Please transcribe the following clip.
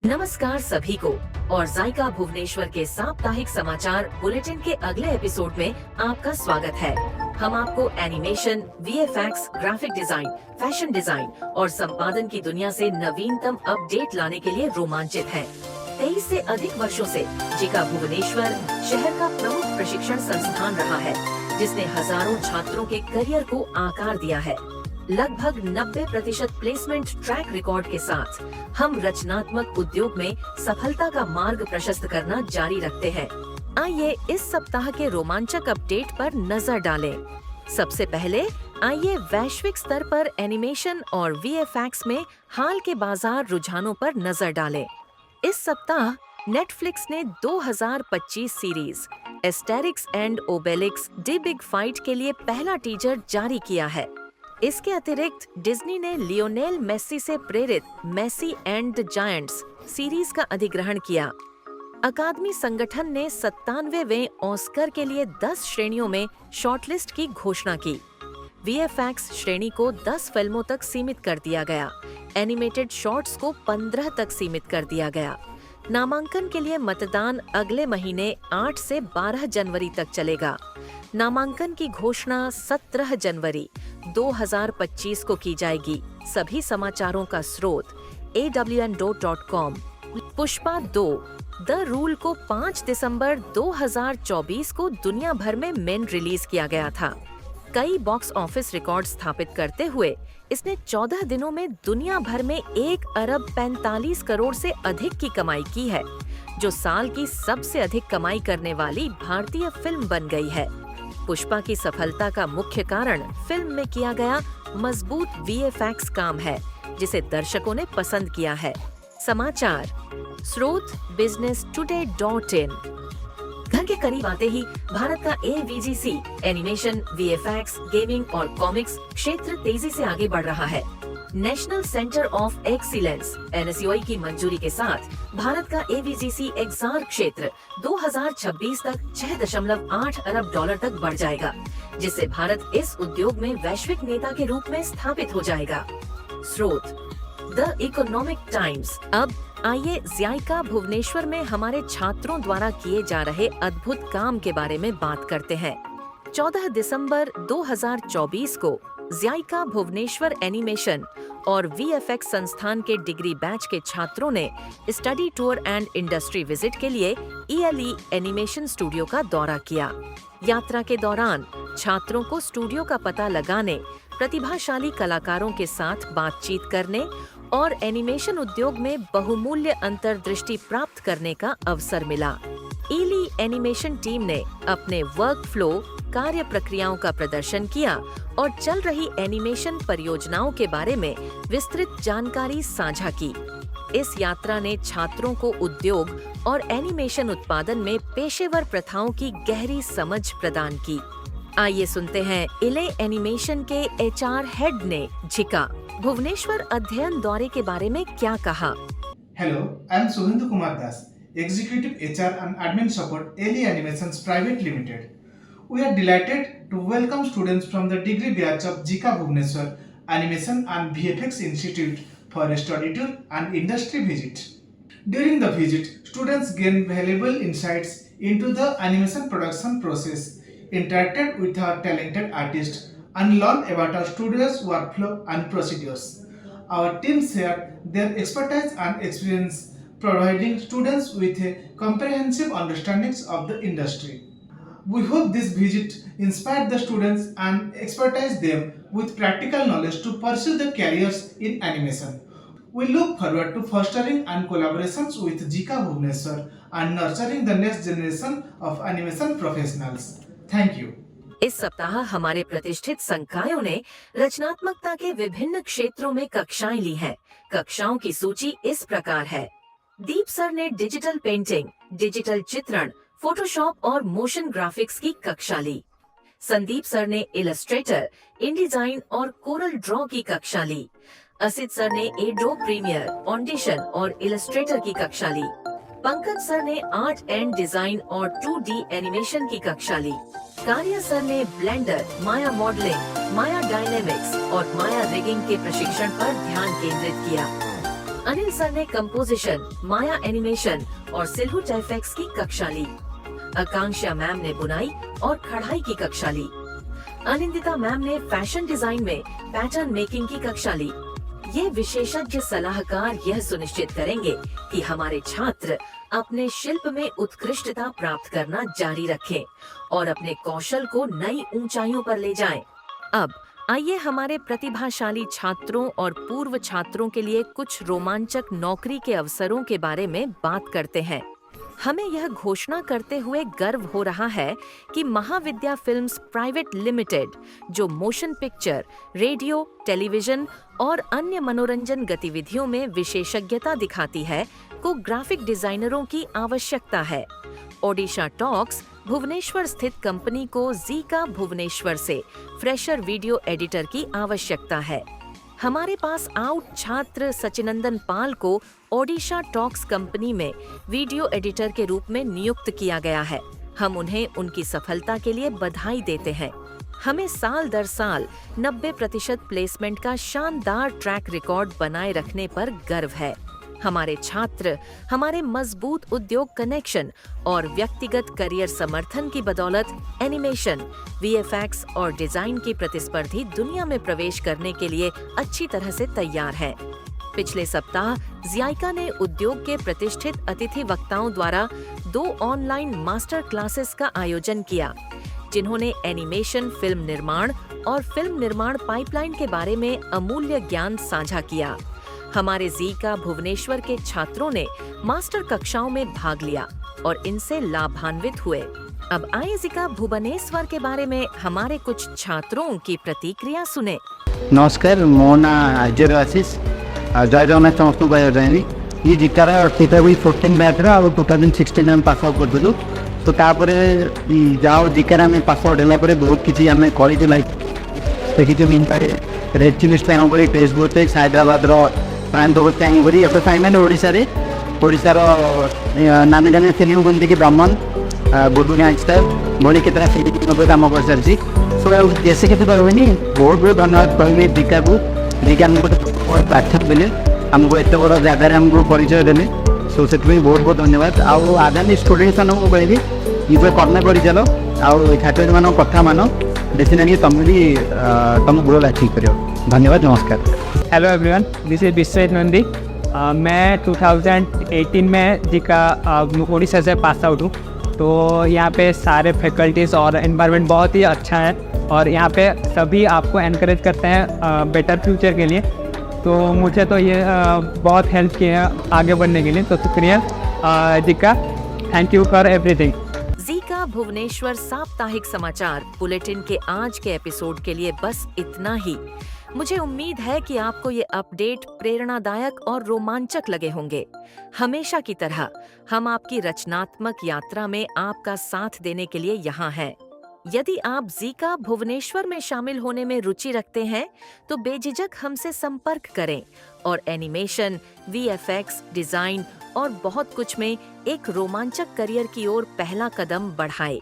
नमस्कार सभी को और जायका भुवनेश्वर के साप्ताहिक समाचार बुलेटिन के अगले एपिसोड में आपका स्वागत है। हम आपको animation, VFX, graphic design, fashion design और संपादन की दुनिया से नवीनतम अपडेट लाने के लिए रोमांचित हैं। 23 से अधिक वर्षों से जिका भुवनेश्वर शहर का प्रमुख प्रशिक्षण संस्थान रहा है, जिसने हजारों छात्रों के करियर को आकार दिया है। लगभग 90% प्लेसमेंट ट्रैक रिकॉर्ड के साथ हम रचनात्मक उद्योग में सफलता का मार्ग प्रशस्त करना जारी रखते हैं। आइए इस सप्ताह के रोमांचक अपडेट पर नजर डालें। सबसे पहले आइए वैश्विक स्तर पर एनिमेशन और वीएफएक्स में हाल के बाजार रुझानों पर नजर डालें। इस सप्ताह नेटफ्लिक्स ने 2025 series Asterix and Obelix the big fight के लिए पहला टीजर जारी किया है। इसके अतिरिक्त डिज्नी ने लियोनेल मेसी से प्रेरित Messi and the Giants series का अधिग्रहण किया। अकादमी संगठन ने 97वें ऑस्कर के लिए 10 श्रेणियों में शॉर्टलिस्ट की घोषणा की। वीएफएक्स श्रेणी को 10 फिल्मों तक सीमित कर दिया गया। एनिमेटेड शॉर्ट्स को 15 तक सीमित कर दिया गया। नामांकन के लिए मतदान अगले महीने 8 से 12 जनवरी तक चलेगा। नामांकन की घोषणा 17 जनवरी 2025 को की जाएगी। सभी समाचारों का स्रोत awn.com। पुष्पा 2 द रूल को 5 दिसंबर 2024 को दुनिया भर में मेन रिलीज किया गया था। कई बॉक्स ऑफिस रिकॉर्ड स्थापित करते हुए इसने 14 दिनों में दुनिया भर में 1 अरब 45 करोड़ से अधिक की कमाई की है, जो साल की सबसे अधिक कमाई करने वाली भारतीय फिल्म बन गई है। पुष्पा की सफलता का मुख्य कारण फिल्म में किया गया मजबूत वीएफएक्स काम है, जिसे दर्शकों ने पसंद किया है। समाचार स्रोत businesstoday.in। घर के करीब आते ही भारत का एवीजीसी एनिमेशन, वीएफएक्स, गेमिंग और कॉमिक्स क्षेत्र तेजी से आगे बढ़ रहा है। National centre of excellence NSUI की मंजूरी के साथ भारत का एवीजीसी एक्सआर क्षेत्र 2026 तक 6.8 अरब डॉलर तक बढ़ जाएगा, जिससे भारत इस उद्योग में वैश्विक नेता के रूप में स्थापित हो जाएगा। स्रोत द इकोनॉमिक टाइम्स। अब आइए जायका भुवनेश्वर में हमारे छात्रों द्वारा किए जा रहे अद्भुत काम के बारे में बात करते हैं। 14 दिसंबर 2024 को जायका भुवनेश्वर एनिमेशन और वीएफएक्स संस्थान के डिग्री बैच के छात्रों ने study tour and industry visit के लिए ईएलई एनिमेशन स्टूडियो का दौरा किया। यात्रा के दौरान छात्रों को स्टूडियो का पता लगाने, प्रतिभाशाली कलाकारों के साथ बातचीत करने और एनिमेशन उद्योग में बहुमूल्य अंतर्दृष्टि प्राप्त करने का अवसर मिला। ईली एनिमेशन टीम ने अपने वर्क फ्लो कार्य प्रक्रियाओं का प्रदर्शन किया और चल रही एनिमेशन परियोजनाओं के बारे में विस्तृत जानकारी साझा की। इस यात्रा ने छात्रों को उद्योग और एनिमेशन उत्पादन में पेशेवर प्रथाओं की गहरी समझ प्रदान की। आइए सुनते हैं इले एनिमेशन के एचआर हेड ने जिका भुवनेश्वर अध्ययन दौरे के बारे में क्या कहा। Hello, I am Suhendu Kumar Das, Executive HR and Admin Support Eli Animations Private Limited. We are delighted to welcome students from the degree batch of Jika Bhubaneswar Animation and VFX Institute for a study tour and industry visit. During the visit, students gained valuable insights into the animation production process, interacted with our talented artists, and learned about our studio's workflow and procedures. Our team shared their expertise and experience, providing students with a comprehensive understanding of the industry. We hope this visit inspired the students and expertise them with practical knowledge to pursue their careers in animation. We look forward to fostering and collaborations with Jika Bhubaneswar and nurturing the next generation of animation professionals. Thank you. इस सप्ताह हमारे प्रतिष्ठित संकायों ने रचनात्मकता के विभिन्न क्षेत्रों में कक्षाएं ली हैं। कक्षाओं की सूची इस प्रकार है। दीप सर ने डिजिटल पेंटिंग, डिजिटल चित्रण, फोटोशॉप और मोशन ग्राफिक्स की कक्षा ली। संदीप सर ने इलस्ट्रेटर, इनडिजाइन और कोरल ड्रॉ की कक्षा ली। असित सर ने एडोब प्रीमियर, ऑडिशन और इलस्ट्रेटर की कक्षा ली। पंकज सर ने आर्ट एंड डिजाइन और 2D एनिमेशन की कक्षा ली। कार्य सर ने ब्लेंडर, माया मॉडलिंग, माया डायनेमिक्स और माया रिगिंग के प्रशिक्षण पर ध्यान केंद्रित किया। अनिल सर ने कंपोजिशन, माया एनिमेशन और सिल्हूट एफएक्स की कक्षा ली। आकांक्षा मैम ने बुनाई और कढ़ाई की कक्षा ली। अनिंदिता मैम ने फैशन डिजाइन में पैटर्न मेकिंग की कक्षा ली। ये विशेषज्ञ सलाहकार यह सुनिश्चित करेंगे कि हमारे छात्र अपने शिल्प में उत्कृष्टता प्राप्त करना जारी रखें और अपने कौशल को नई ऊंचाइयों पर ले जाएं। अब आइए हमारे प्रतिभाशाली छात्रों और पूर्व छात्रों के लिए कुछ रोमांचक नौकरी के अवसरों के बारे में बात करते हैं। हमें यह घोषणा करते हुए गर्व हो रहा है कि महाविद्या फिल्म्स प्राइवेट लिमिटेड, जो मोशन पिक्चर, रेडियो, टेलीविजन और अन्य मनोरंजन गतिविधियों में विशेषज्ञता दिखाती है, को ग्राफिक डिजाइनरों की आवश्यकता है। ओडिशा टॉक्स भुवनेश्वर स्थित कंपनी को जीका भुवनेश्वर से फ्रेशर वीडियो एडिटर की आवश्यकता है। हमारे पास आउट छात्र सचिनंदन पाल को ओडिशा टॉक्स कंपनी में वीडियो एडिटर के रूप में नियुक्त किया गया है। हम उन्हें उनकी सफलता के लिए बधाई देते हैं। हमें साल दर साल 90% प्लेसमेंट का शानदार ट्रैक रिकॉर्ड बनाए रखने पर गर्व है। हमारे छात्र हमारे मजबूत उद्योग कनेक्शन और व्यक्तिगत करियर समर्थन की बदौलत एनिमेशन, वीएफएक्स और डिजाइन की प्रतिस्पर्धी दुनिया में प्रवेश करने के लिए अच्छी तरह से तैयार हैं। पिछले सप्ताह ज़ायका ने उद्योग के प्रतिष्ठित अतिथि वक्ताओं द्वारा 2 ऑनलाइन मास्टर क्लासेस का आयोजन किया, जिन्होंने एनिमेशन फिल्म निर्माण और फिल्म निर्माण पाइपलाइन के बारे में अमूल्य ज्ञान साझा किया। हमारे जीका भुवनेश्वर के छात्रों ने मास्टर कक्षाओं में भाग लिया और इनसे लाभान्वित हुए। अब आइए जीका भुवनेश्वर के बारे में हमारे कुछ छात्रों की प्रतिक्रिया सुने। नमस्कार, मो ना आचार्य आशीष। जय जगन्नाथ समस्त भाई। ये जिकार 2014 बैच आ 2016 में पास आउट करूँ। तो जाओ जिकार आम पास आउट है बहुत किसी आम कर देखी red chilli stand Facebook Hyderabad प्रांत असाइनमेंट ओडार नानी जाने फिल्म बंदी की ब्राह्मण बुद्धू गैंगस्टर बड़ी केतरा फिल्म कम कर सारी। सो जैसे कहते पार्बनी बहुत बहुत धन्यवाद कहमी दीका को दीका गोटे प्लाटफर्म देने आमको एत बड़ जगार आमको परिचय देने। सो से बहुत बहुत धन्यवाद। आगामी स्टूडेंट्स मानक कहली निजे कर्म कर चल आचार्य मान कथा मान डेफिनेटली तुम भी तुम गोल अचीव कर। धन्यवाद, नमस्कार। Hello everyone, this is Biswajit Nandi. मैं 2018 में जिका ओडिशा से पास आउट हूँ। तो यहाँ पे सारे फैकल्टीज़ और एनवायरनमेंट बहुत ही अच्छा है और यहाँ पे सभी आपको एनकरेज करते हैं बेटर फ्यूचर के लिए। तो मुझे तो ये बहुत हेल्प किया आगे बढ़ने के लिए। तो शुक्रिया JICA, thank you for everything. JICA Bhubaneswar साप्ताहिक समाचार बुलेटिन के आज के एपिसोड के लिए बस इतना ही। मुझे उम्मीद है कि आपको ये अपडेट प्रेरणादायक और रोमांचक लगे होंगे। हमेशा की तरह हम आपकी रचनात्मक यात्रा में आपका साथ देने के लिए यहाँ हैं। यदि आप जीका भुवनेश्वर में शामिल होने में रुचि रखते हैं तो बेझिझक हमसे संपर्क करें और एनिमेशन, वीएफएक्स, डिजाइन और बहुत कुछ में एक रोमांचक करियर की ओर पहला कदम बढ़ाएं।